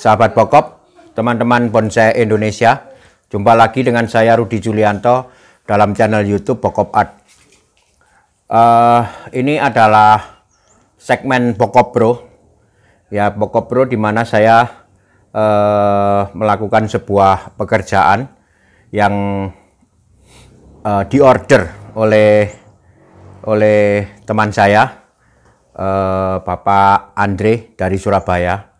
sahabat pokok, teman-teman bonsai Indonesia. Jumpa lagi dengan saya Rudi Julianto dalam channel YouTube Pokop Art. Ini adalah segmen Pokop Pro. Ya, Pokop Pro di mana saya melakukan sebuah pekerjaan yang diorder oleh teman saya, Bapak Andre dari Surabaya.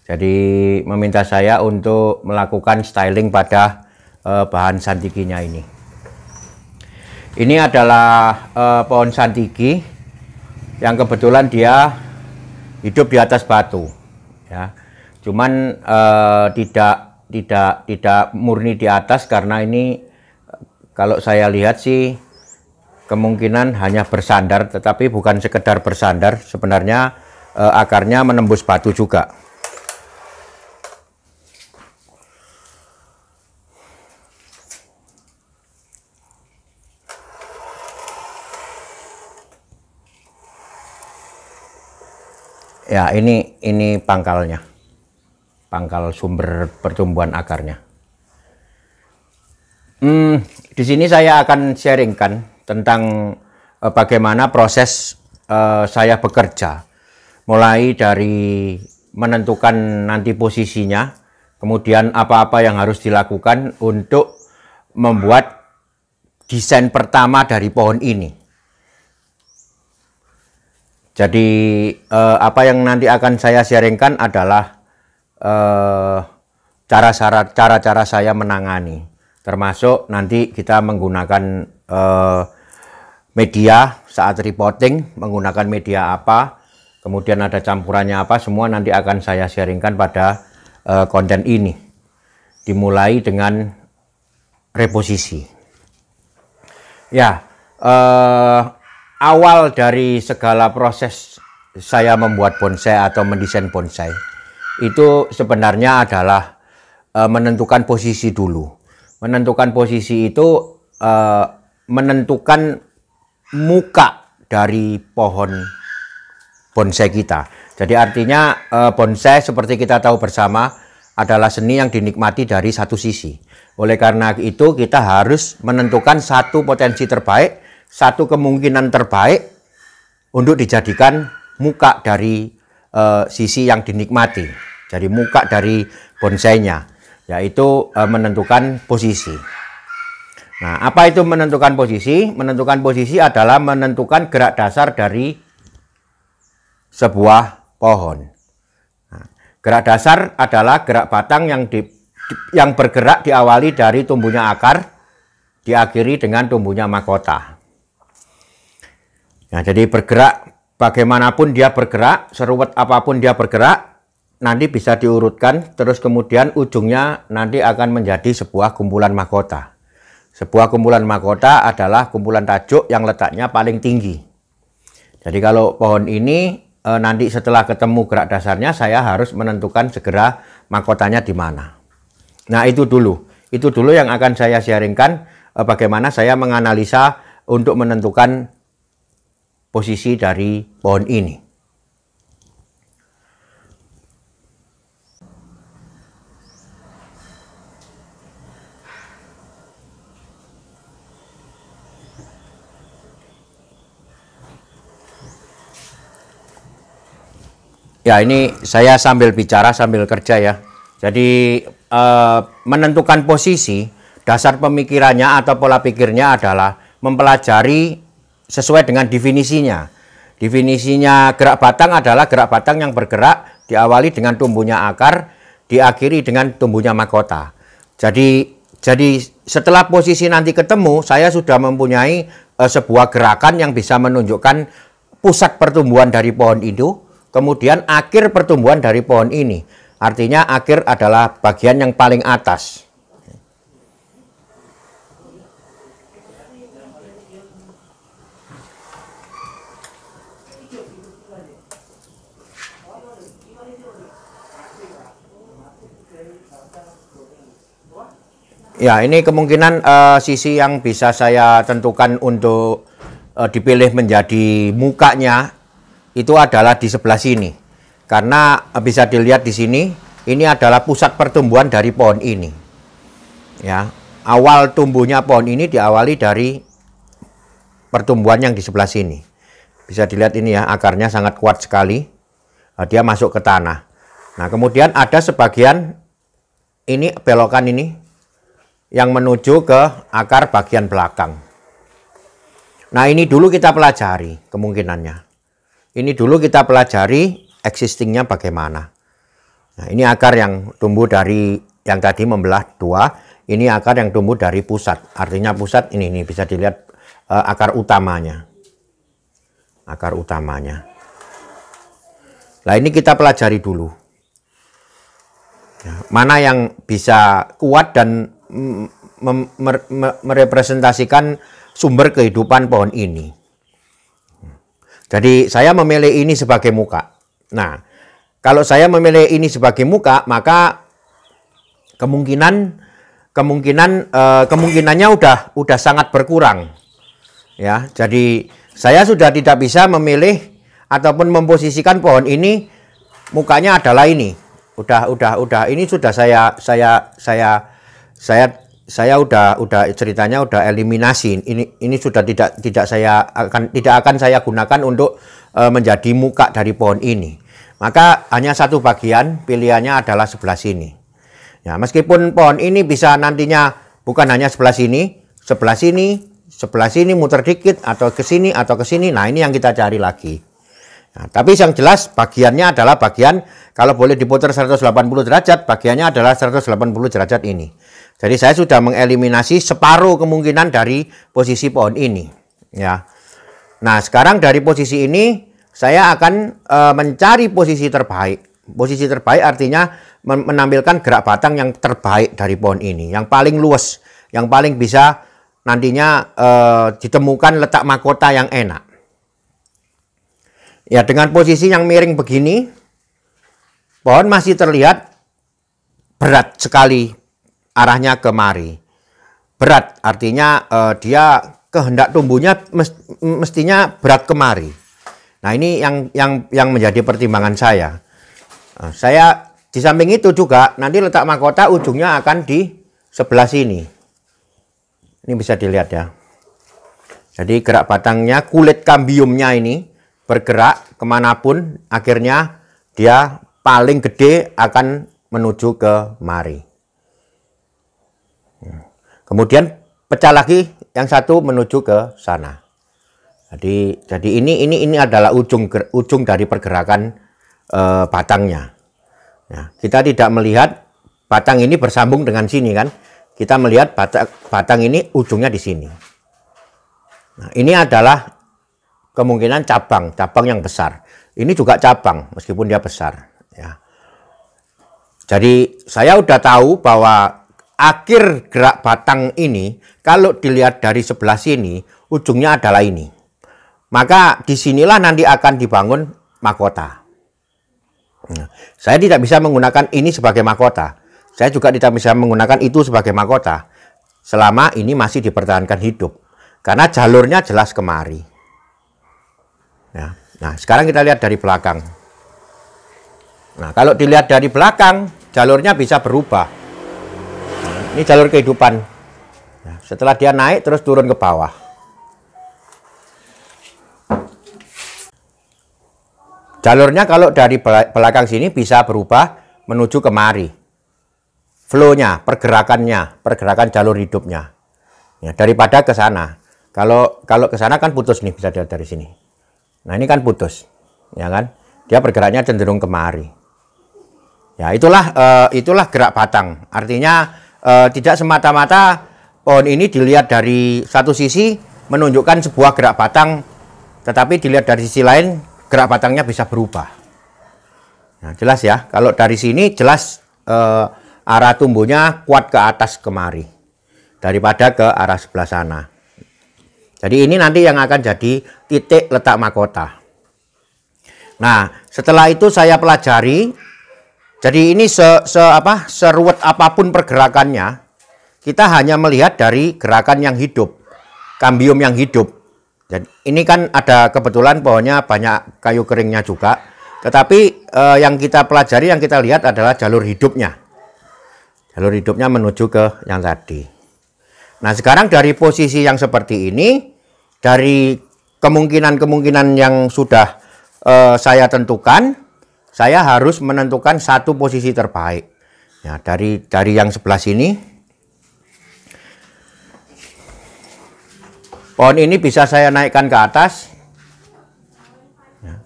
Jadi meminta saya untuk melakukan styling pada bahan santikinya ini. Ini adalah pohon santiki yang kebetulan dia hidup di atas batu, ya. Cuman tidak murni di atas, karena ini kalau saya lihat sih kemungkinan hanya bersandar, tetapi bukan sekedar bersandar, sebenarnya akarnya menembus batu juga. Ya, ini pangkalnya, pangkal sumber pertumbuhan akarnya. Di sini saya akan sharingkan tentang bagaimana proses saya bekerja, mulai dari menentukan nanti posisinya, kemudian apa-apa yang harus dilakukan untuk membuat desain pertama dari pohon ini. Jadi apa yang nanti akan saya sharingkan adalah cara-cara saya menangani, termasuk nanti kita menggunakan media saat repotting, menggunakan media apa, kemudian ada campurannya apa, semua nanti akan saya sharingkan pada konten ini. Dimulai dengan reposisi. Ya, awal dari segala proses saya membuat bonsai atau mendesain bonsai itu sebenarnya adalah menentukan posisi dulu. Menentukan posisi itu menentukan muka dari pohon bonsai kita. Jadi artinya bonsai seperti kita tahu bersama adalah seni yang dinikmati dari satu sisi. Oleh karena itu kita harus menentukan satu potensi terbaik, satu kemungkinan terbaik untuk dijadikan muka dari sisi yang dinikmati. Jadi muka dari bonsainya, yaitu menentukan posisi. Nah, apa itu menentukan posisi? Menentukan posisi adalah menentukan gerak dasar dari sebuah pohon. Nah, gerak dasar adalah gerak batang yang bergerak diawali dari tumbuhnya akar, diakhiri dengan tumbuhnya mahkota. Nah, jadi bergerak, bagaimanapun dia bergerak, seruat apapun dia bergerak, nanti bisa diurutkan, terus kemudian ujungnya nanti akan menjadi sebuah kumpulan mahkota. Sebuah kumpulan mahkota adalah kumpulan tajuk yang letaknya paling tinggi. Jadi kalau pohon ini nanti setelah ketemu gerak dasarnya, saya harus menentukan segera mahkotanya di mana. Nah, itu dulu yang akan saya sharingkan, bagaimana saya menganalisa untuk menentukan posisi dari pohon ini. Ya, ini saya sambil bicara sambil kerja ya. Jadi menentukan posisi, dasar pemikirannya atau pola pikirnya adalah mempelajari sesuai dengan definisinya. Definisinya gerak batang adalah gerak batang yang bergerak diawali dengan tumbuhnya akar, diakhiri dengan tumbuhnya mahkota. Jadi setelah posisi nanti ketemu, saya sudah mempunyai sebuah gerakan yang bisa menunjukkan pusat pertumbuhan dari pohon itu, kemudian akhir pertumbuhan dari pohon ini. Artinya akhir adalah bagian yang paling atas. Ya, ini kemungkinan sisi yang bisa saya tentukan untuk dipilih menjadi mukanya itu adalah di sebelah sini. Karena bisa dilihat di sini, ini adalah pusat pertumbuhan dari pohon ini. Ya, awal tumbuhnya pohon ini diawali dari pertumbuhan yang di sebelah sini. Bisa dilihat ini ya, akarnya sangat kuat sekali. Dia masuk ke tanah. Nah, kemudian ada sebagian ini belokan ini yang menuju ke akar bagian belakang. Nah, ini dulu kita pelajari kemungkinannya. Ini dulu kita pelajari existingnya bagaimana. Nah, ini akar yang tumbuh dari yang tadi membelah dua. Ini akar yang tumbuh dari pusat. Artinya pusat ini bisa dilihat akar utamanya. Akar utamanya. Nah, ini kita pelajari dulu. Ya, mana yang bisa kuat dan merepresentasikan sumber kehidupan pohon ini. Jadi saya memilih ini sebagai muka. Nah, kalau saya memilih ini sebagai muka, maka kemungkinannya udah sangat berkurang. Ya, jadi saya sudah tidak bisa memilih ataupun memposisikan pohon ini mukanya adalah ini. Udah ini sudah saya udah ceritanya udah eliminasi. Ini sudah tidak akan saya gunakan untuk menjadi muka dari pohon ini. Maka hanya satu bagian, pilihannya adalah sebelah sini. Ya, meskipun pohon ini bisa nantinya bukan hanya sebelah sini, muter dikit atau ke sini. Nah, ini yang kita cari lagi. Nah, tapi yang jelas bagiannya adalah bagian, kalau boleh diputar 180 derajat, bagiannya adalah 180 derajat ini. Jadi saya sudah mengeliminasi separuh kemungkinan dari posisi pohon ini. Ya. Nah, sekarang dari posisi ini saya akan mencari posisi terbaik. Posisi terbaik artinya menampilkan gerak batang yang terbaik dari pohon ini, yang paling luas, yang paling bisa nantinya ditemukan letak mahkota yang enak. Ya, dengan posisi yang miring begini, pohon masih terlihat berat sekali arahnya kemari. Berat artinya dia kehendak tumbuhnya mestinya berat kemari. Nah, ini yang menjadi pertimbangan saya. Saya di samping itu juga nanti letak mahkota ujungnya akan di sebelah sini. Ini bisa dilihat ya. Jadi gerak batangnya, kulit kambiumnya ini bergerak kemanapun, akhirnya dia paling gede akan menuju ke mari. Kemudian pecah lagi yang satu menuju ke sana. Jadi ini adalah ujung dari pergerakan batangnya. Ya, kita tidak melihat batang ini bersambung dengan sini kan? Kita melihat batang ini ujungnya di sini. Nah, ini adalah kemungkinan cabang yang besar. Ini juga cabang meskipun dia besar. Ya. Jadi saya udah tahu bahwa akhir gerak batang ini kalau dilihat dari sebelah sini ujungnya adalah ini. Maka disinilah nanti akan dibangun mahkota. Nah, saya tidak bisa menggunakan ini sebagai mahkota. Saya juga tidak bisa menggunakan itu sebagai mahkota selama ini masih dipertahankan hidup. Karena jalurnya jelas kemari. Ya. Nah, sekarang kita lihat dari belakang. Nah, kalau dilihat dari belakang, jalurnya bisa berubah. Ini jalur kehidupan. Nah, setelah dia naik, terus turun ke bawah. Jalurnya kalau dari belakang sini bisa berubah menuju kemari. Flow-nya, pergerakan jalur hidupnya. Ya, daripada ke sana. Kalau ke sana kan putus nih, bisa dilihat dari sini. Nah, ini kan putus, ya kan? Dia bergeraknya cenderung kemari. Ya, itulah gerak batang. Artinya tidak semata-mata pohon ini dilihat dari satu sisi menunjukkan sebuah gerak batang, tetapi dilihat dari sisi lain gerak batangnya bisa berubah. Nah, jelas ya, kalau dari sini jelas arah tumbuhnya kuat ke atas kemari daripada ke arah sebelah sana. Jadi ini nanti yang akan jadi titik letak mahkota. Nah, setelah itu saya pelajari. Jadi ini seruwet apapun pergerakannya, kita hanya melihat dari gerakan yang hidup, kambium yang hidup. Jadi ini kan ada kebetulan pohonnya banyak kayu keringnya juga. Tetapi yang kita pelajari, yang kita lihat adalah jalur hidupnya. Jalur hidupnya menuju ke yang tadi. Nah, sekarang dari posisi yang seperti ini, dari kemungkinan-kemungkinan yang sudah saya tentukan, saya harus menentukan satu posisi terbaik. Ya, dari yang sebelah sini, pohon ini bisa saya naikkan ke atas, ya.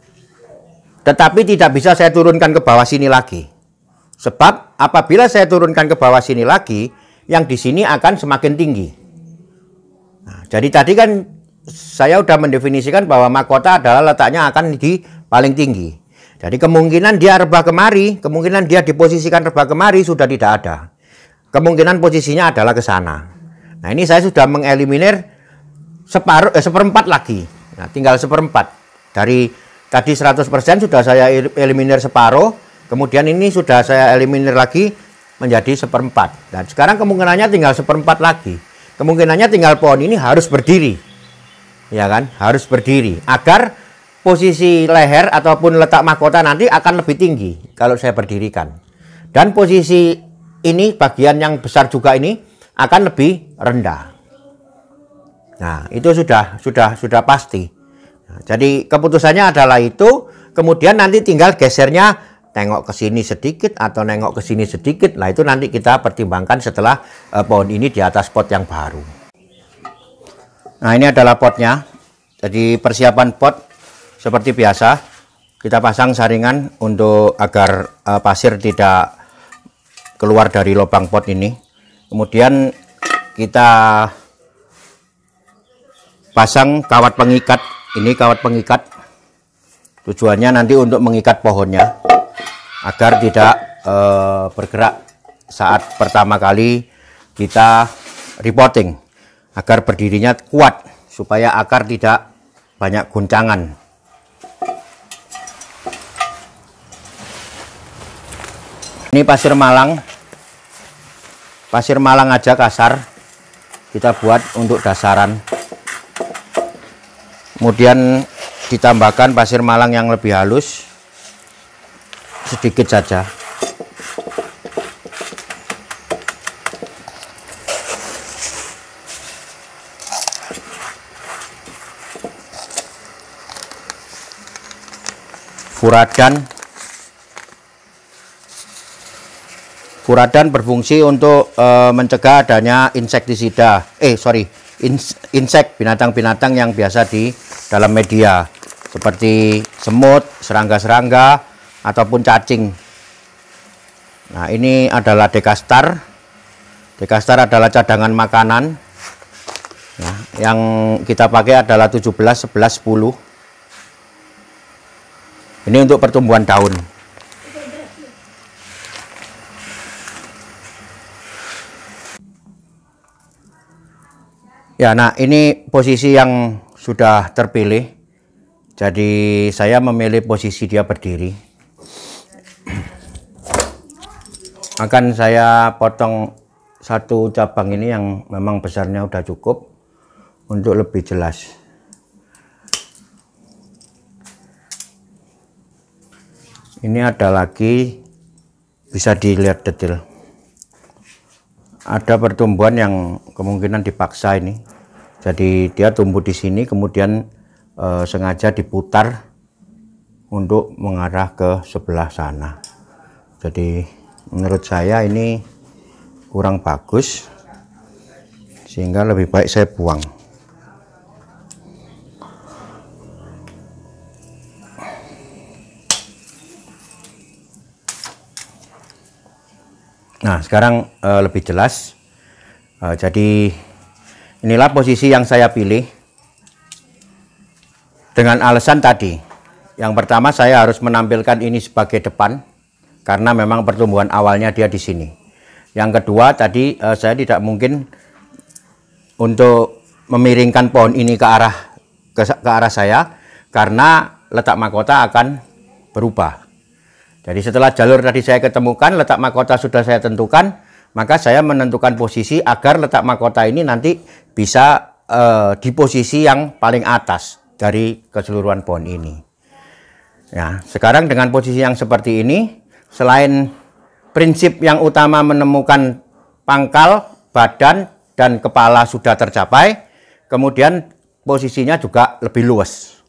Tetapi tidak bisa saya turunkan ke bawah sini lagi. Sebab apabila saya turunkan ke bawah sini lagi, yang di sini akan semakin tinggi. Nah, jadi tadi kan saya sudah mendefinisikan bahwa mahkota adalah letaknya akan di paling tinggi. Jadi kemungkinan dia rebah kemari, kemungkinan dia diposisikan rebah kemari sudah tidak ada. Kemungkinan posisinya adalah ke sana. Nah, ini saya sudah mengeliminir seperempat lagi. Nah, tinggal seperempat. Dari tadi 100% sudah saya eliminir separuh. Kemudian ini sudah saya eliminir lagi menjadi seperempat. Dan sekarang kemungkinannya tinggal seperempat lagi. Kemungkinannya tinggal pohon ini harus berdiri. Ya kan? Harus berdiri. Agar posisi leher ataupun letak mahkota nanti akan lebih tinggi kalau saya berdirikan. Dan posisi ini, bagian yang besar juga ini akan lebih rendah. Nah, itu sudah pasti. Nah, jadi keputusannya adalah itu. Kemudian nanti tinggal gesernya, tengok ke sini sedikit atau nengok ke sini sedikit. Nah, itu nanti kita pertimbangkan setelah pohon ini di atas pot yang baru. Nah, ini adalah potnya. Jadi persiapan pot seperti biasa, kita pasang saringan untuk agar pasir tidak keluar dari lubang pot ini. Kemudian kita pasang kawat pengikat. Ini kawat pengikat. Tujuannya nanti untuk mengikat pohonnya agar tidak bergerak saat pertama kali kita repotting, agar berdirinya kuat supaya akar tidak banyak guncangan. Ini pasir malang aja kasar kita buat untuk dasaran, kemudian ditambahkan pasir malang yang lebih halus sedikit saja. Furadan berfungsi untuk mencegah adanya insektisida, insek, binatang-binatang yang biasa di dalam media seperti semut, serangga-serangga ataupun cacing. Nah, ini adalah dekastar. Dekastar adalah cadangan makanan. Nah, yang kita pakai adalah 17, 11, 10. Ini untuk pertumbuhan daun. Ya, nah ini posisi yang sudah terpilih. Jadi saya memilih posisi dia berdiri. Akan saya potong satu cabang ini yang memang besarnya udah cukup untuk lebih jelas. Ini ada lagi, bisa dilihat detail. Ada pertumbuhan yang kemungkinan dipaksa ini. Jadi dia tumbuh di sini, kemudian sengaja diputar untuk mengarah ke sebelah sana. Jadi menurut saya ini kurang bagus, sehingga lebih baik saya buang. Nah, sekarang lebih jelas. Jadi inilah posisi yang saya pilih dengan alasan tadi. Yang pertama, saya harus menampilkan ini sebagai depan karena memang pertumbuhan awalnya dia di sini. Yang kedua, tadi saya tidak mungkin untuk memiringkan pohon ini ke arah saya karena letak mahkota akan berubah. Jadi setelah jalur tadi saya ketemukan, letak mahkota sudah saya tentukan, maka saya menentukan posisi agar letak mahkota ini nanti bisa di posisi yang paling atas dari keseluruhan pohon ini. Ya, sekarang dengan posisi yang seperti ini, selain prinsip yang utama menemukan pangkal, badan, dan kepala sudah tercapai, kemudian posisinya juga lebih luas.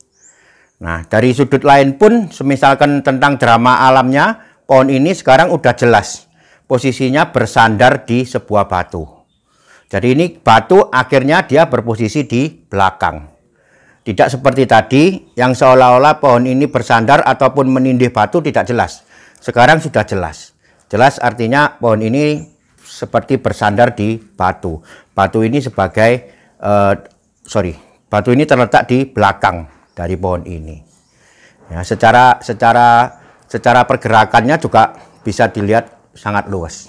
Nah, dari sudut lain pun, semisalkan tentang drama alamnya, pohon ini sekarang udah jelas. Posisinya bersandar di sebuah batu. Jadi ini batu akhirnya dia berposisi di belakang. Tidak seperti tadi yang seolah-olah pohon ini bersandar ataupun menindih batu tidak jelas. Sekarang sudah jelas. Jelas artinya pohon ini seperti bersandar di batu. Batu ini sebagai batu ini terletak di belakang dari pohon ini. Ya, secara pergerakannya juga bisa dilihat sangat luas.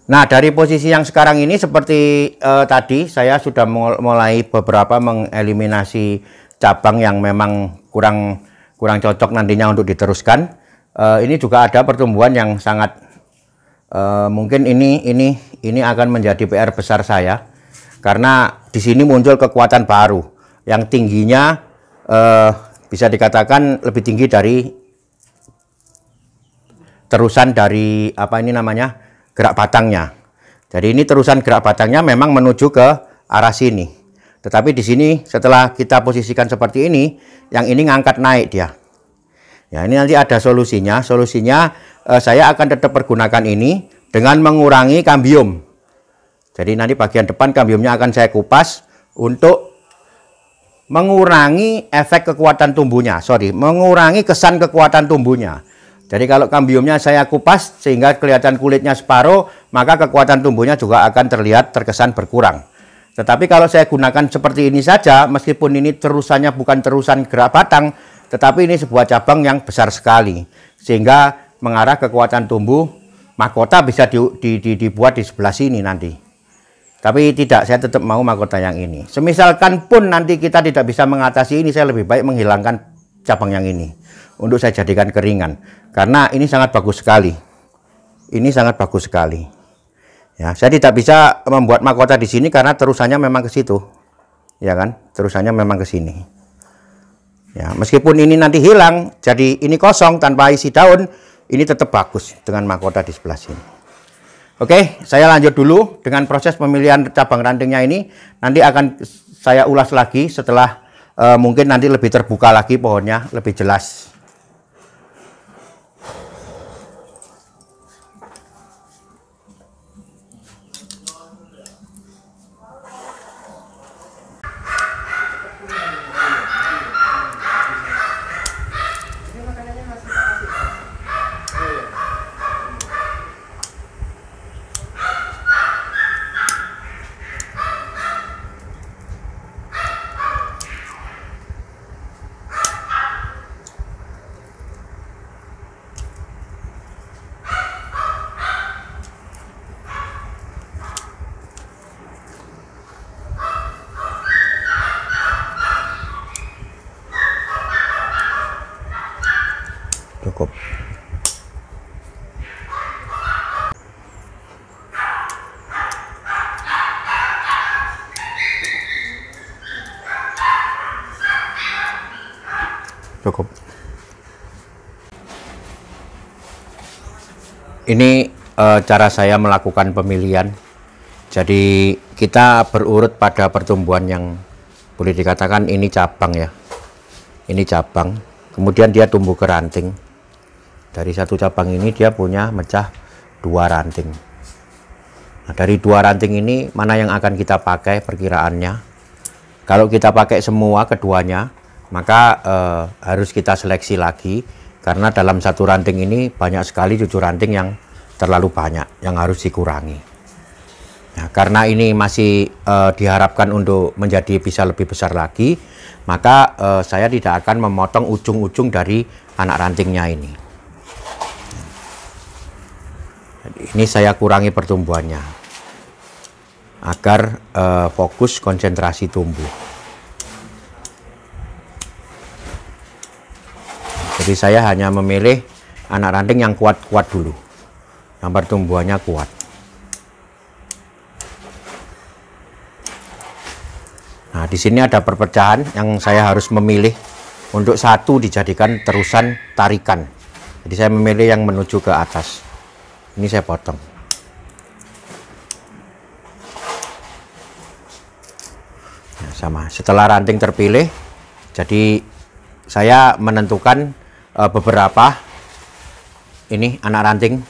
Nah, dari posisi yang sekarang ini seperti tadi, saya sudah mulai beberapa mengeliminasi cabang yang memang kurang cocok nantinya untuk diteruskan. Ini juga ada pertumbuhan yang sangat mungkin ini akan menjadi PR besar saya, karena di sini muncul kekuatan baru yang tingginya bisa dikatakan lebih tinggi dari terusan dari gerak batangnya. Jadi ini terusan gerak batangnya memang menuju ke arah sini. Tetapi di sini setelah kita posisikan seperti ini, yang ini ngangkat naik dia. Ya, ini nanti ada solusinya. Solusinya saya akan tetap pergunakan ini dengan mengurangi kambium. Jadi nanti bagian depan kambiumnya akan saya kupas untuk mengurangi efek kekuatan tumbuhnya. Mengurangi kesan kekuatan tumbuhnya. Jadi kalau kambiumnya saya kupas sehingga kelihatan kulitnya separuh, maka kekuatan tumbuhnya juga akan terkesan berkurang. Tetapi kalau saya gunakan seperti ini saja, meskipun ini terusannya bukan terusan gerak batang, tetapi ini sebuah cabang yang besar sekali. Sehingga mengarah kekuatan tumbuh, mahkota bisa dibuat di sebelah sini nanti. Tapi tidak, saya tetap mau mahkota yang ini. Semisalkan pun nanti kita tidak bisa mengatasi ini, saya lebih baik menghilangkan cabang yang ini untuk saya jadikan keringan, karena ini sangat bagus sekali. Ini sangat bagus sekali. Ya, saya tidak bisa membuat mahkota di sini karena terusannya memang ke situ, ya kan? Terusannya memang ke sini. Ya, meskipun ini nanti hilang, jadi ini kosong tanpa isi daun, ini tetap bagus dengan mahkota di sebelah sini. Oke, saya lanjut dulu dengan proses pemilihan cabang rantingnya ini. Nanti akan saya ulas lagi setelah mungkin nanti lebih terbuka lagi pohonnya, lebih jelas. Cukup. Cukup. Ini cara saya melakukan pemilihan. Jadi kita berurut pada pertumbuhan yang boleh dikatakan ini cabang ya. Ini cabang. Kemudian dia tumbuh ke ranting. Dari satu cabang ini dia punya mecah 2 ranting. Nah, dari 2 ranting ini mana yang akan kita pakai perkiraannya? Kalau kita pakai semua keduanya, maka harus kita seleksi lagi, karena dalam satu ranting ini banyak sekali cucu ranting yang terlalu banyak, yang harus dikurangi. Nah, karena ini masih diharapkan untuk menjadi bisa lebih besar lagi, maka saya tidak akan memotong ujung-ujung dari anak rantingnya ini. Ini saya kurangi pertumbuhannya agar fokus konsentrasi tumbuh. Jadi saya hanya memilih anak ranting yang kuat-kuat dulu, yang pertumbuhannya kuat. Nah, di sini ada perpecahan yang saya harus memilih untuk satu dijadikan terusan tarikan. Jadi saya memilih yang menuju ke atas. Ini saya potong. Nah, sama. Setelah ranting terpilih, jadi saya menentukan beberapa ini anak ranting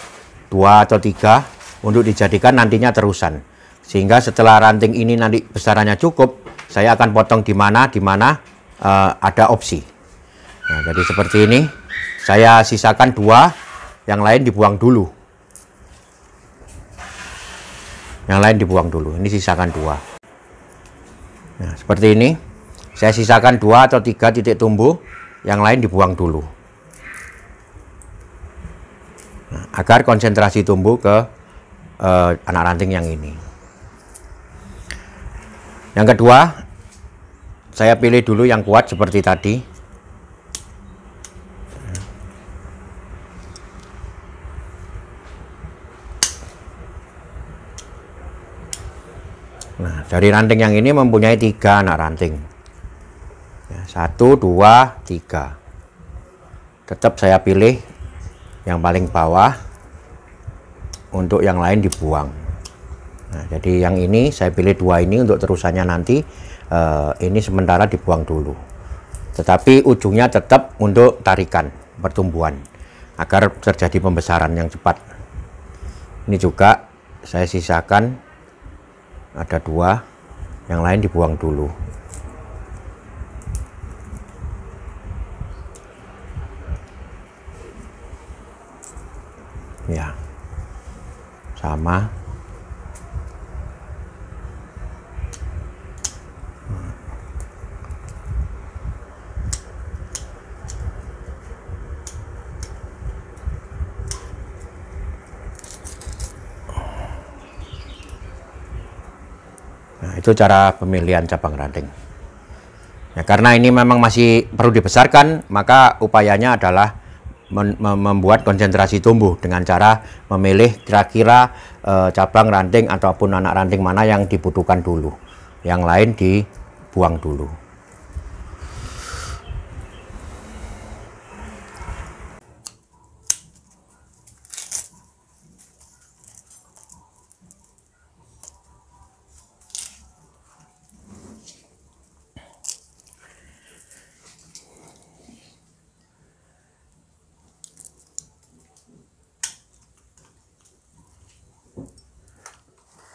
2 atau 3 untuk dijadikan nantinya terusan. Sehingga setelah ranting ini nanti besarannya cukup, saya akan potong di mana ada opsi. Nah, jadi seperti ini. Saya sisakan 2, yang lain dibuang dulu. Yang lain dibuang dulu. Ini sisakan 2. Nah, seperti ini. Saya sisakan 2 atau 3 titik tumbuh, yang lain dibuang dulu. Nah, agar konsentrasi tumbuh ke anak ranting yang ini. Yang kedua, saya pilih dulu yang kuat seperti tadi. Nah, dari ranting yang ini mempunyai 3 anak ranting. 1, 2, 3. Tetap saya pilih yang paling bawah, untuk yang lain dibuang. Nah, jadi yang ini saya pilih 2 ini untuk terusannya nanti. Ini sementara dibuang dulu. Tetapi ujungnya tetap untuk tarikan pertumbuhan agar terjadi pembesaran yang cepat. Ini juga saya sisakan. Ada 2, yang lain dibuang dulu. Ya, sama. Nah, itu cara pemilihan cabang ranting. Ya, karena ini memang masih perlu dibesarkan, maka upayanya adalah membuat konsentrasi tumbuh dengan cara memilih kira-kira cabang ranting ataupun anak ranting mana yang dibutuhkan dulu. Yang lain dibuang dulu.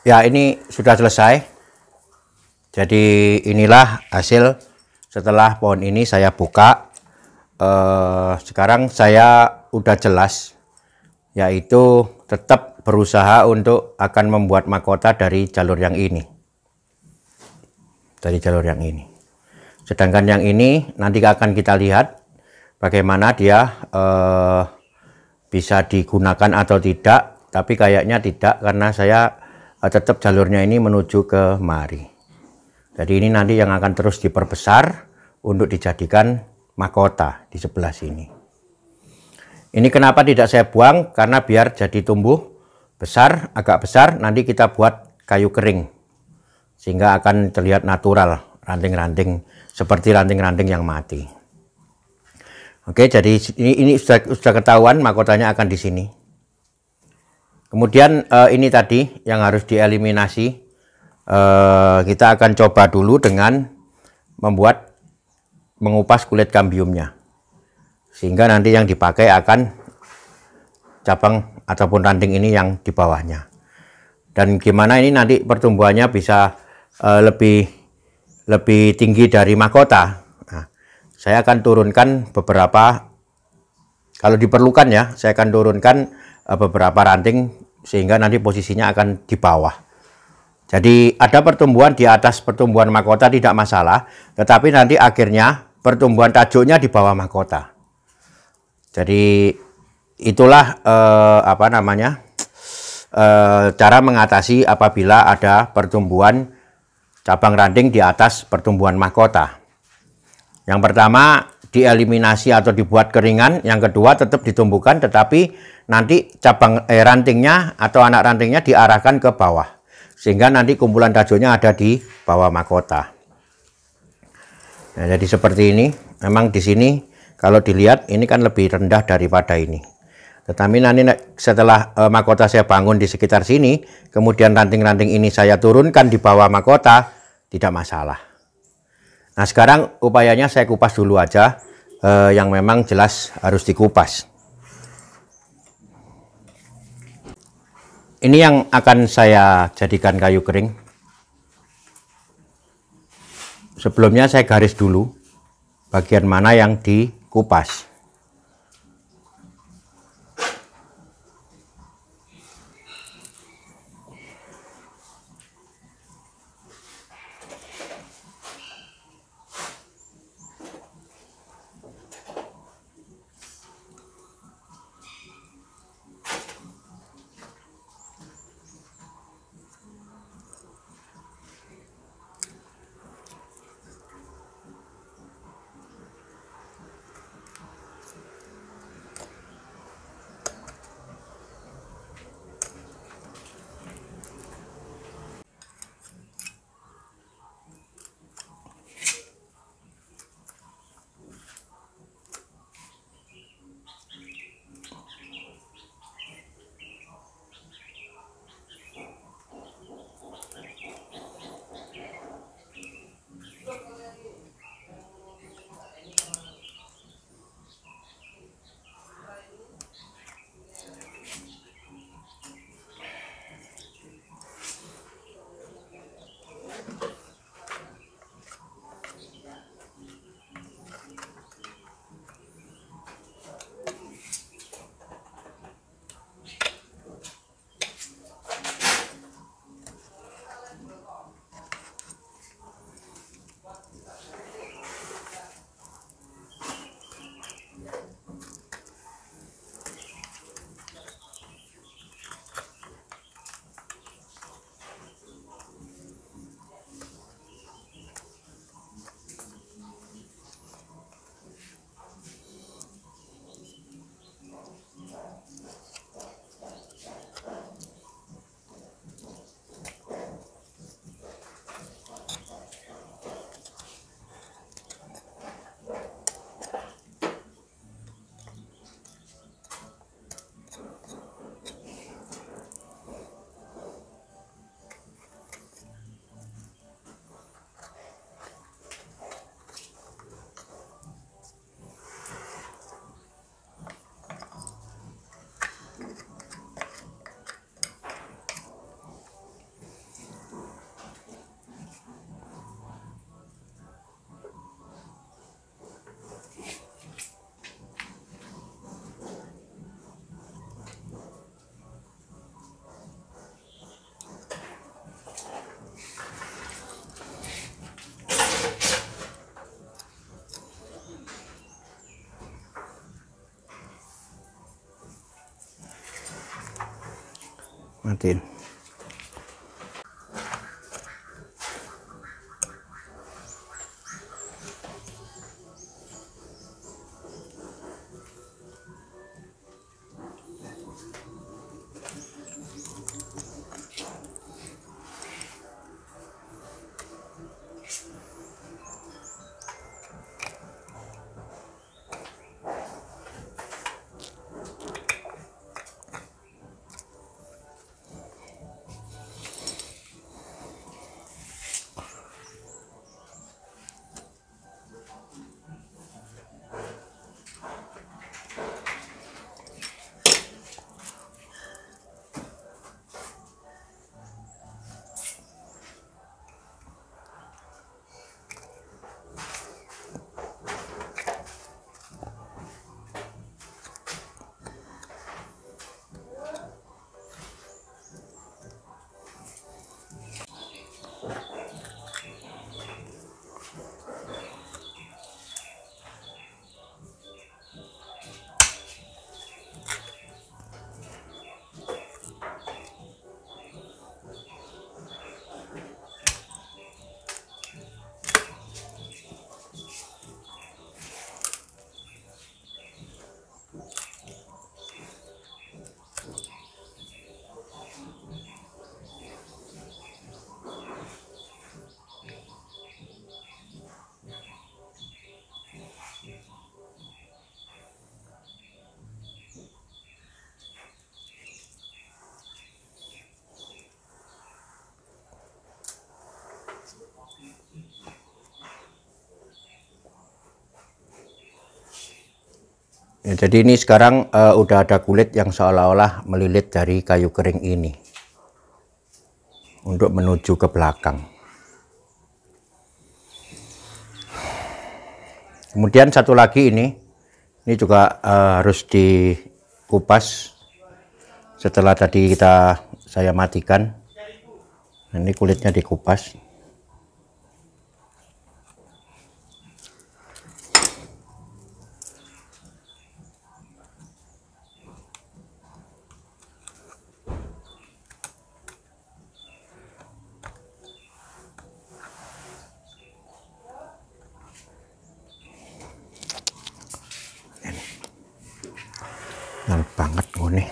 Ya, ini sudah selesai. Jadi inilah hasil setelah pohon ini saya buka. Sekarang saya udah jelas, yaitu tetap berusaha untuk akan membuat mahkota dari jalur yang ini. Dari jalur yang ini. Sedangkan yang ini nanti akan kita lihat bagaimana dia bisa digunakan atau tidak. Tapi kayaknya tidak, karena saya tetap jalurnya ini menuju ke mari. Jadi ini nanti yang akan terus diperbesar untuk dijadikan mahkota di sebelah sini. Ini kenapa tidak saya buang? Karena biar jadi tumbuh besar, agak besar, nanti kita buat kayu kering. Sehingga akan terlihat natural, ranting-ranting seperti ranting-ranting yang mati. Oke, jadi ini sudah ketahuan mahkotanya akan di sini. Kemudian ini tadi yang harus dieliminasi. Kita akan coba dulu dengan mengupas kulit kambiumnya. Sehingga nanti yang dipakai akan cabang ataupun ranting ini yang di bawahnya. Dan gimana ini nanti pertumbuhannya bisa lebih tinggi dari mahkota. Nah, saya akan turunkan beberapa, kalau diperlukan ya, saya akan turunkan beberapa ranting sehingga nanti posisinya akan di bawah. Jadi ada pertumbuhan di atas pertumbuhan mahkota tidak masalah, tetapi nanti akhirnya pertumbuhan tajuknya di bawah mahkota. Jadi itulah cara mengatasi apabila ada pertumbuhan cabang ranting di atas pertumbuhan mahkota. Yang pertama, dieliminasi atau dibuat keringan. Yang kedua, tetap ditumbuhkan, tetapi nanti cabang rantingnya atau anak rantingnya diarahkan ke bawah, sehingga nanti kumpulan tajuknya ada di bawah mahkota. Nah, jadi seperti ini. Memang di sini kalau dilihat ini kan lebih rendah daripada ini. Tetapi nanti setelah mahkota saya bangun di sekitar sini, kemudian ranting-ranting ini saya turunkan di bawah mahkota, tidak masalah. Nah, sekarang upayanya saya kupas dulu aja yang memang jelas harus dikupas. Ini yang akan saya jadikan kayu kering. Sebelumnya saya garis dulu bagian mana yang dikupas. Matiin. Ya, jadi ini sekarang udah ada kulit yang seolah-olah melilit dari kayu kering ini untuk menuju ke belakang. Kemudian satu lagi ini juga harus dikupas setelah tadi saya matikan. Nah, ini kulitnya dikupas. Enak banget nih.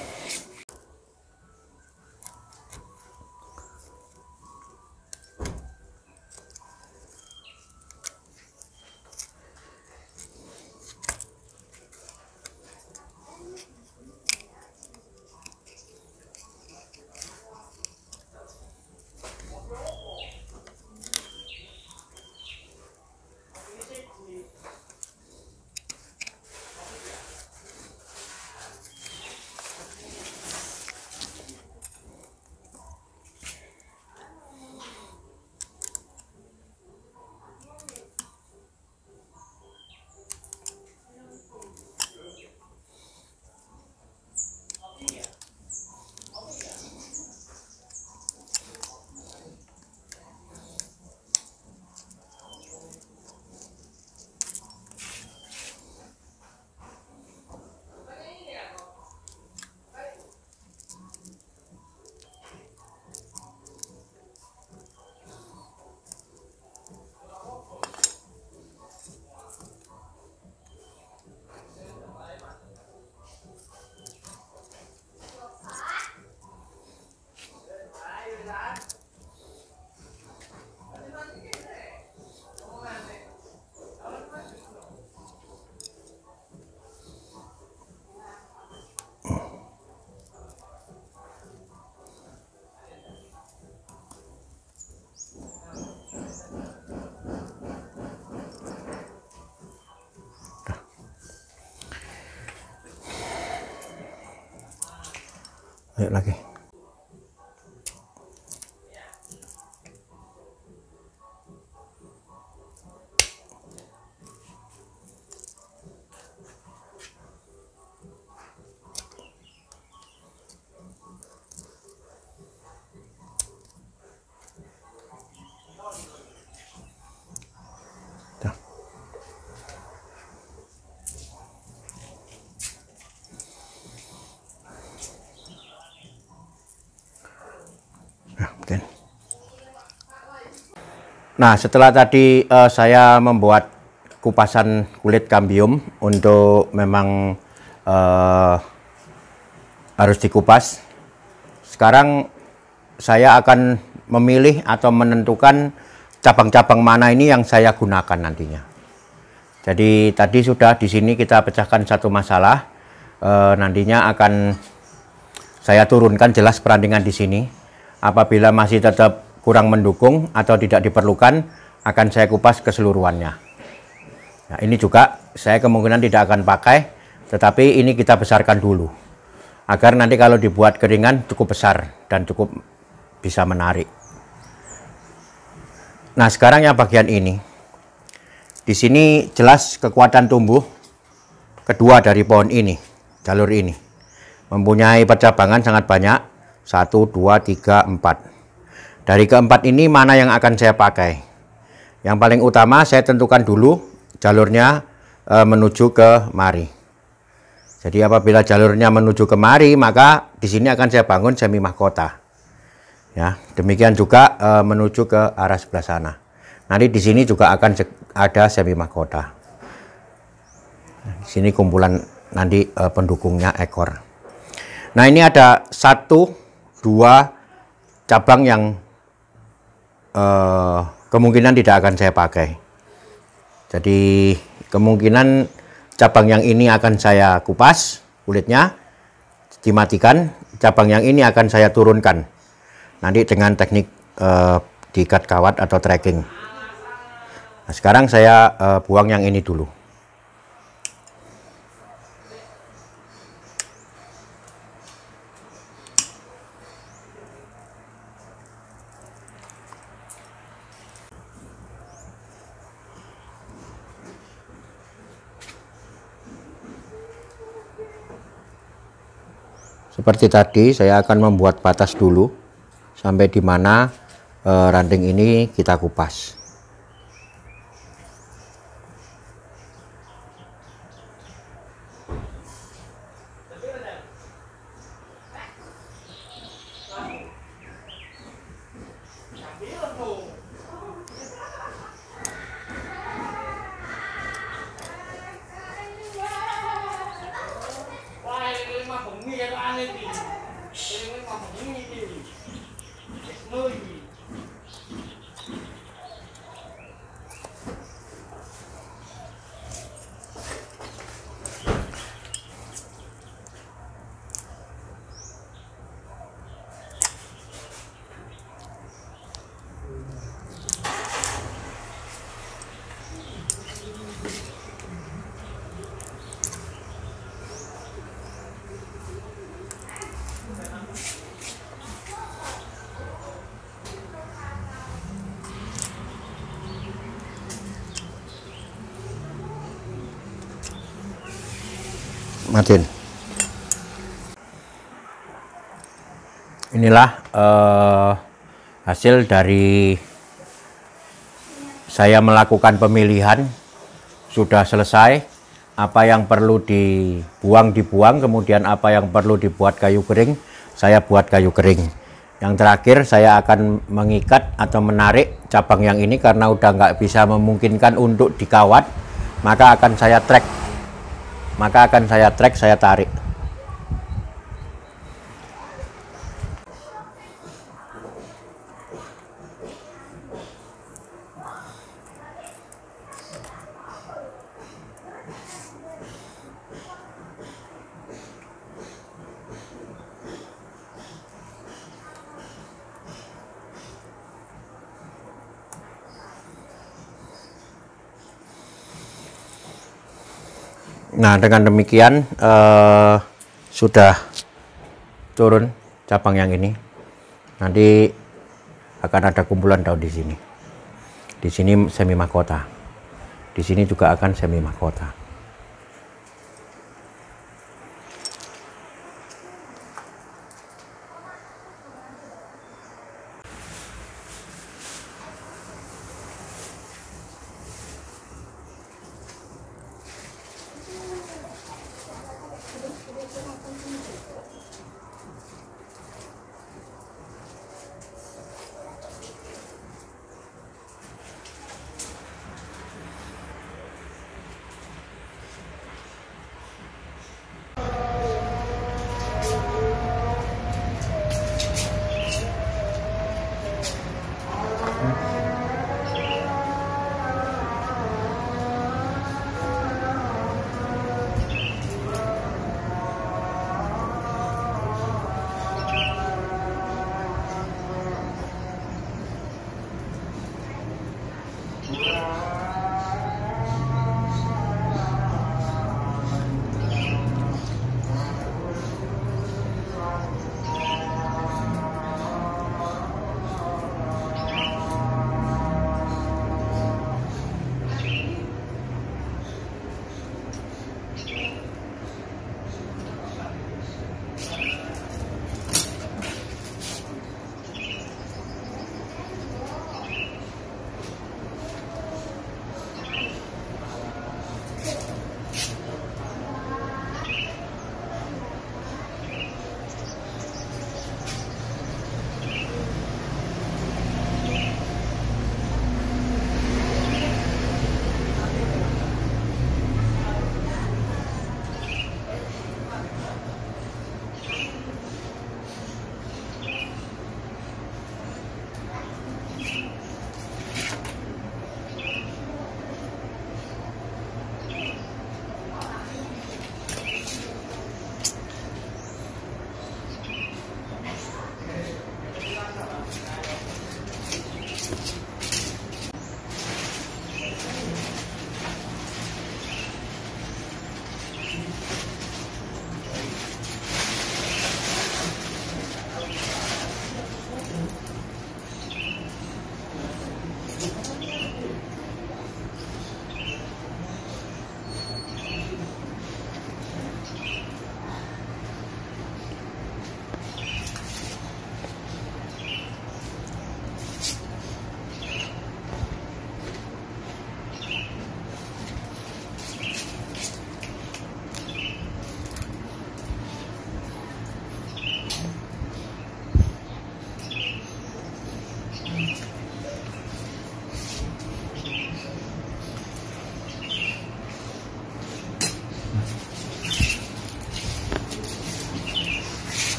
Ayo lagi. Nah, setelah tadi saya membuat kupasan kulit kambium untuk memang harus dikupas. Sekarang saya akan memilih atau menentukan cabang-cabang mana ini yang saya gunakan nantinya. Jadi tadi sudah di sini kita pecahkan satu masalah. Nantinya akan saya turunkan jelas perandingan di sini. Apabila masih tetap kurang mendukung atau tidak diperlukan, akan saya kupas keseluruhannya. Nah, ini juga saya kemungkinan tidak akan pakai, tetapi ini kita besarkan dulu agar nanti kalau dibuat keringan cukup besar dan cukup bisa menarik. Nah, sekarang yang bagian ini, di sini jelas kekuatan tumbuh kedua dari pohon ini, jalur ini mempunyai percabangan sangat banyak, 1, 2, 3, 4. Dari keempat ini mana yang akan saya pakai? Yang paling utama saya tentukan dulu jalurnya menuju ke mari. Jadi apabila jalurnya menuju ke mari, maka di sini akan saya bangun semi mahkota. Ya, demikian juga menuju ke arah sebelah sana. Nanti di sini juga akan ada semi mahkota. Di sini kumpulan nanti pendukungnya ekor. Nah, ini ada 1, 2 cabang yang kemungkinan tidak akan saya pakai. Jadi kemungkinan cabang yang ini akan saya kupas kulitnya, dimatikan. Cabang yang ini akan saya turunkan nanti dengan teknik diikat kawat atau tracking. Nah, sekarang saya buang yang ini dulu. Seperti tadi, saya akan membuat batas dulu sampai di mana ranting ini kita kupas. Martin, inilah hasil dari saya melakukan pemilihan. Sudah selesai, apa yang perlu dibuang, kemudian apa yang perlu dibuat kayu kering, saya buat kayu kering. Yang terakhir saya akan mengikat atau menarik cabang yang ini karena udah nggak bisa memungkinkan untuk dikawat, maka akan saya trek, saya tarik. Nah, dengan demikian sudah turun cabang yang ini. Nanti akan ada kumpulan daun di sini. Di sini semi mahkota. Di sini juga akan semi mahkota.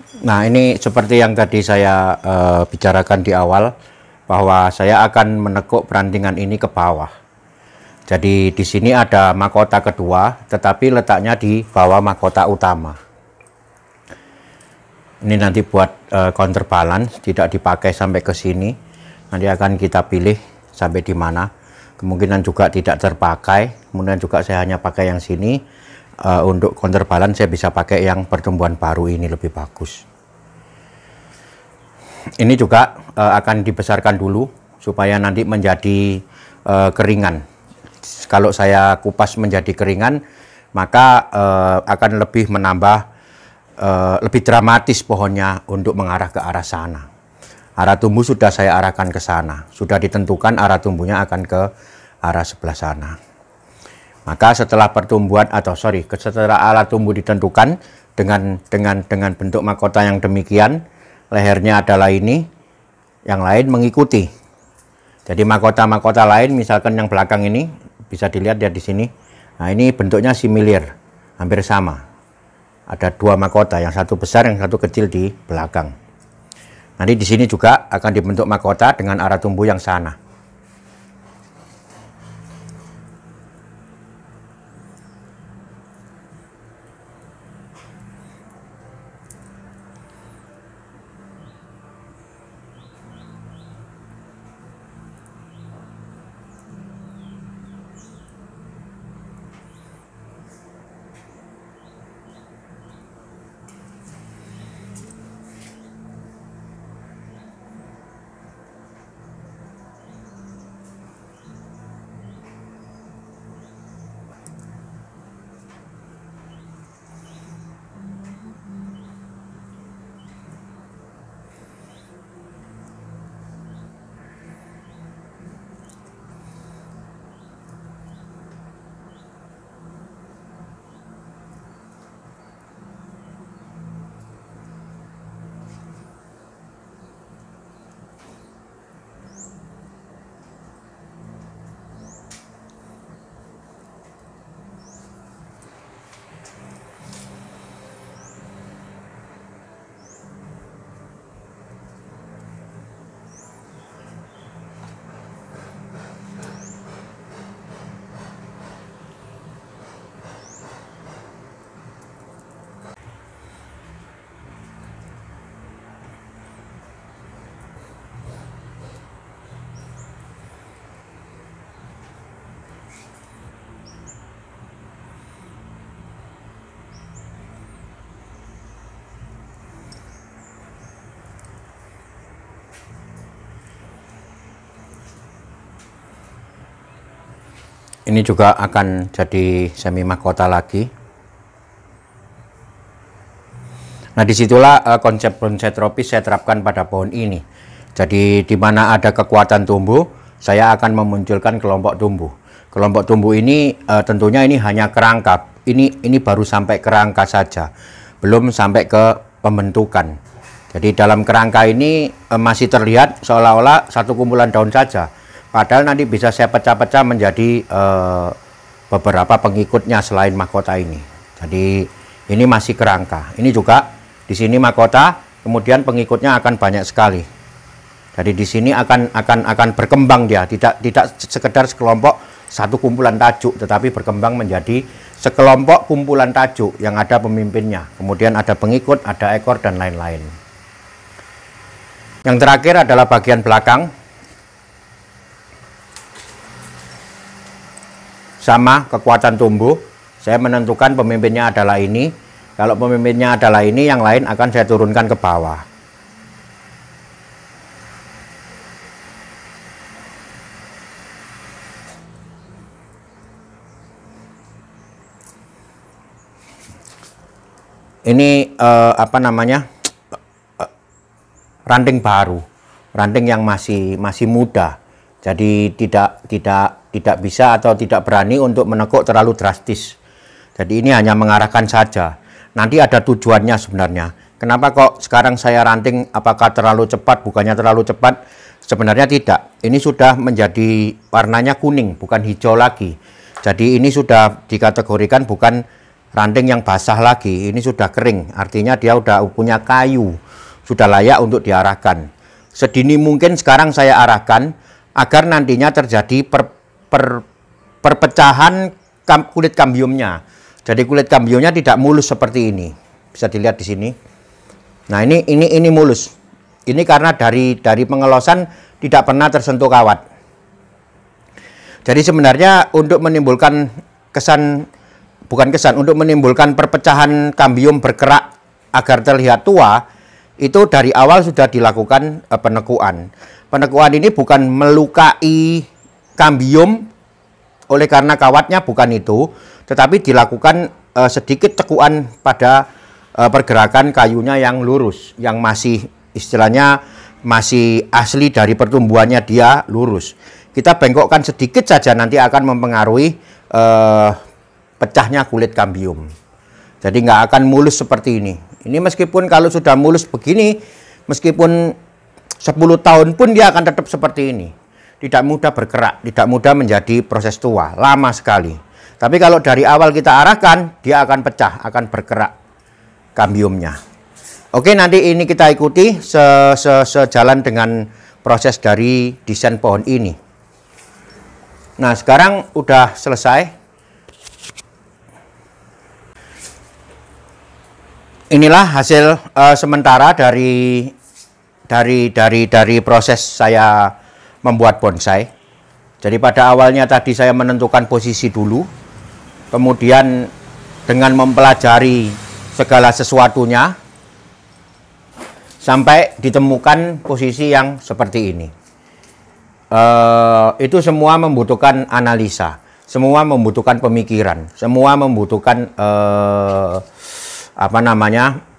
Nah, ini seperti yang tadi saya bicarakan di awal, bahwa saya akan menekuk perantingan ini ke bawah. Jadi di sini ada mahkota kedua, tetapi letaknya di bawah mahkota utama. Ini nanti buat counterbalance, tidak dipakai sampai ke sini. Nanti akan kita pilih sampai di mana. Kemungkinan juga tidak terpakai, kemudian juga saya hanya pakai yang sini. Untuk counterbalance saya bisa pakai yang pertumbuhan baru ini, lebih bagus. Ini juga akan dibesarkan dulu supaya nanti menjadi keringan. Kalau saya kupas menjadi keringan, maka akan lebih menambah, lebih dramatis pohonnya untuk mengarah ke arah sana. Arah tumbuh sudah saya arahkan ke sana, sudah ditentukan arah tumbuhnya akan ke arah sebelah sana. Maka setelah pertumbuhan setelah arah tumbuh ditentukan dengan bentuk mahkota yang demikian, lehernya adalah ini, yang lain mengikuti. Jadi mahkota-mahkota lain, misalkan yang belakang ini, bisa dilihat ya di sini. Nah, ini bentuknya similar, hampir sama. Ada dua mahkota, yang satu besar, yang satu kecil di belakang. Nanti di sini juga akan dibentuk mahkota dengan arah tumbuh yang sana. Ini juga akan jadi semi mahkota lagi. Nah, disitulah konsep bonsai tropis saya terapkan pada pohon ini. Jadi di mana ada kekuatan tumbuh, saya akan memunculkan kelompok tumbuh. Kelompok tumbuh ini tentunya ini hanya kerangka. Ini baru sampai kerangka saja, belum sampai ke pembentukan. Jadi dalam kerangka ini masih terlihat seolah-olah satu kumpulan daun saja. Padahal nanti bisa saya pecah-pecah menjadi beberapa pengikutnya selain mahkota ini. Jadi ini masih kerangka. Ini juga di sini mahkota, kemudian pengikutnya akan banyak sekali. Jadi di sini akan berkembang dia, tidak sekedar sekelompok satu kumpulan tajuk, tetapi berkembang menjadi sekelompok kumpulan tajuk yang ada pemimpinnya. Kemudian ada pengikut, ada ekor dan lain-lain. Yang terakhir adalah bagian belakang. Sama kekuatan tumbuh, saya menentukan pemimpinnya adalah ini. Kalau pemimpinnya adalah ini, yang lain akan saya turunkan ke bawah. Ini apa namanya, ranting baru, ranting yang masih muda. Jadi tidak bisa atau tidak berani untuk menekuk terlalu drastis. Jadi ini hanya mengarahkan saja. Nanti ada tujuannya sebenarnya. Kenapa kok sekarang saya ranting, apakah terlalu cepat? Bukannya terlalu cepat, sebenarnya tidak. Ini sudah menjadi warnanya kuning, bukan hijau lagi. Jadi ini sudah dikategorikan bukan ranting yang basah lagi. Ini sudah kering, artinya dia udah punya kayu, sudah layak untuk diarahkan. Sedini mungkin sekarang saya arahkan agar nantinya terjadi perpecahan kulit kambiumnya. Jadi kulit kambiumnya tidak mulus seperti ini. Bisa dilihat di sini. Nah, ini mulus. Ini karena dari pengelosan tidak pernah tersentuh kawat. Jadi sebenarnya untuk menimbulkan untuk menimbulkan perpecahan kambium berkerak agar terlihat tua, itu dari awal sudah dilakukan penekuan. Penekuan ini bukan melukai kambium oleh karena kawatnya, bukan itu, tetapi dilakukan sedikit tekuan pada pergerakan kayunya yang lurus, yang masih istilahnya masih asli dari pertumbuhannya, dia lurus. Kita bengkokkan sedikit saja nanti akan mempengaruhi pecahnya kulit kambium. Jadi nggak akan mulus seperti ini. Ini meskipun kalau sudah mulus begini, meskipun 10 tahun pun dia akan tetap seperti ini. Tidak mudah bergerak, tidak mudah menjadi proses tua, lama sekali. Tapi kalau dari awal kita arahkan, dia akan pecah, akan bergerak kambiumnya. Oke, nanti ini kita ikuti sejalan dengan proses dari desain pohon ini. Nah, sekarang udah selesai. Inilah hasil sementara dari proses saya membuat bonsai. Jadi pada awalnya tadi saya menentukan posisi dulu, kemudian dengan mempelajari segala sesuatunya sampai ditemukan posisi yang seperti ini. Itu semua membutuhkan analisa, semua membutuhkan pemikiran, semua membutuhkan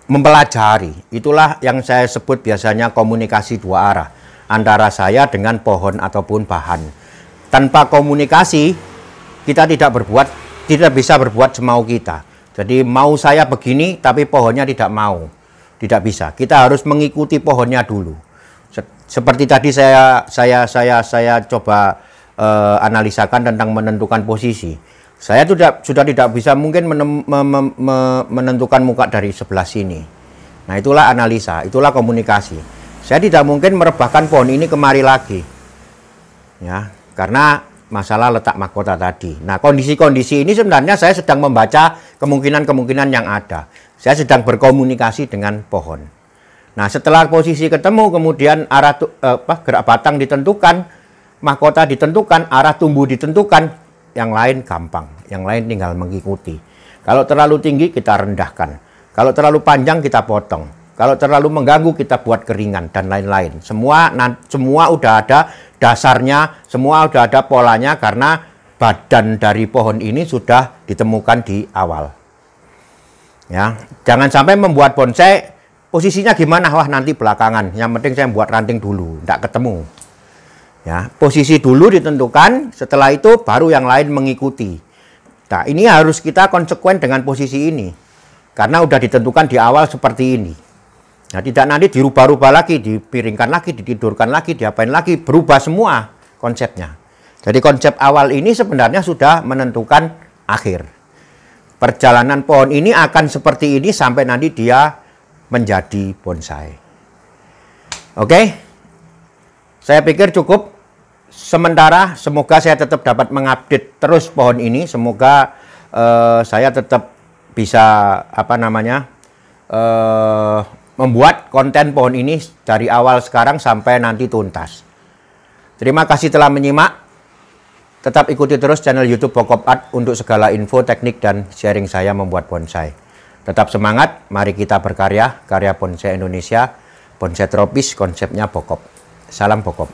mempelajari. Itulah yang saya sebut biasanya komunikasi dua arah antara saya dengan pohon ataupun bahan. Tanpa komunikasi kita tidak bisa berbuat semau kita. Jadi mau saya begini tapi pohonnya tidak mau, tidak bisa. Kita harus mengikuti pohonnya dulu. Seperti tadi saya coba analisakan tentang menentukan posisi. Saya sudah tidak bisa mungkin menentukan muka dari sebelah sini. Nah, itulah analisa, itulah komunikasi. Saya tidak mungkin merebahkan pohon ini kemari lagi. Ya, karena masalah letak mahkota tadi. Nah, kondisi-kondisi ini sebenarnya saya sedang membaca kemungkinan-kemungkinan yang ada. Saya sedang berkomunikasi dengan pohon. Nah, setelah posisi ketemu, kemudian arah gerak batang ditentukan, mahkota ditentukan, arah tumbuh ditentukan, yang lain gampang, yang lain tinggal mengikuti. Kalau terlalu tinggi kita rendahkan, kalau terlalu panjang kita potong, kalau terlalu mengganggu kita buat keringan dan lain-lain. Semua udah ada dasarnya, semua udah ada polanya karena badan dari pohon ini sudah ditemukan di awal. Ya, jangan sampai membuat bonsai posisinya gimana, wah nanti belakangan. Yang penting saya buat ranting dulu, tidak ketemu. Ya, posisi dulu ditentukan, setelah itu baru yang lain mengikuti. Nah, ini harus kita konsekuen dengan posisi ini. Karena udah ditentukan di awal seperti ini. Nah, tidak nanti dirubah-rubah lagi, dipiringkan lagi, ditidurkan lagi, diapain lagi, berubah semua konsepnya. Jadi konsep awal ini sebenarnya sudah menentukan akhir. Perjalanan pohon ini akan seperti ini sampai nanti dia menjadi bonsai. Oke? Saya pikir cukup sementara. Semoga saya tetap dapat mengupdate terus pohon ini. Semoga saya tetap bisa membuat konten pohon ini dari awal sekarang sampai nanti tuntas. Terima kasih telah menyimak. Tetap ikuti terus channel YouTube Bokop Art untuk segala info, teknik, dan sharing saya membuat bonsai. Tetap semangat, mari kita berkarya, karya bonsai Indonesia, bonsai tropis, konsepnya Bokop. Salam Bokop.